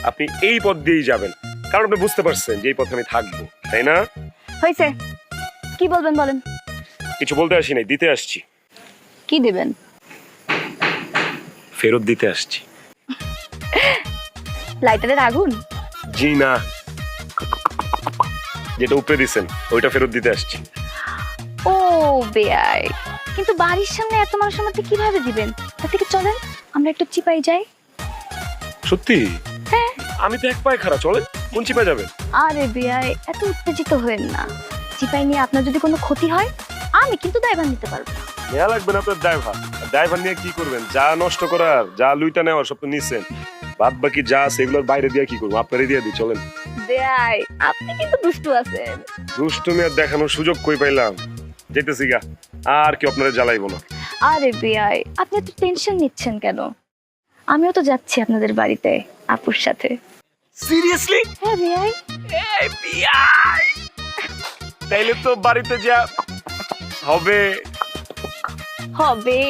আপনি এই পথ দিয়েই যাবেন, কারণ আপনি বুঝতে পারছেন যে এই পথে আমি থাকবো, তাই না? হয়েছে, কি বলবেন বলেন। কিছু বলতে আসি নাই, দিতে আসছি। কি দিবেন? ফেরত দিতে আসছি। লাইটারের আগুন? জি না, যেটা উপরে দিছেন ওইটা ফেরত দিতে আসছি। ও বেয়াই, কিন্তু বাড়ির সামনে এত মানুষের মধ্যে কিভাবে দিবেন? তার থেকে চলেন আমরা একটু চিপাই যাই। সত্যি? হ্যাঁ। আমি তো এক পায়ে খাড়া, চলেন। কোন চিপা যাবেন? আরে বেয়াই, এত উত্তেজিত হয়েন না। চিপাই নিয়ে আপনার যদি কোনো ক্ষতি হয়, আমি কিন্তু দায়ভার নিতে পারবো না। নেওয়া লাগবে না আপনার ড্রাইভার। ড্রাইভার নিয়ে কি করবেন? যা নষ্ট করার, যা লুইটা নেওয়ার সব তো নিচ্ছেন। বাদ বাকি যা আছে এগুলোর বাইরে দিয়ে কি করবো? আপনারই দিয়ে দিই, চলেন। বেয়াই, আপনি কিন্তু দুষ্টু আছেন। দুষ্টুমি আর দেখানোর সুযোগ কই পাইলাম? যেতেছি গা, আর কি আপনারা জ্বালাইবো না। আরে বেয়াই, আপনি এত টেনশন নিচ্ছেন কেন? আমিও তো যাচ্ছি আপনাদের বাড়িতে আপুর সাথে। সিরিয়াসলি? হ্যাঁ বেয়াই। এই বিয়াই, তাইলে তো বাড়িতে যা হবে। হবে।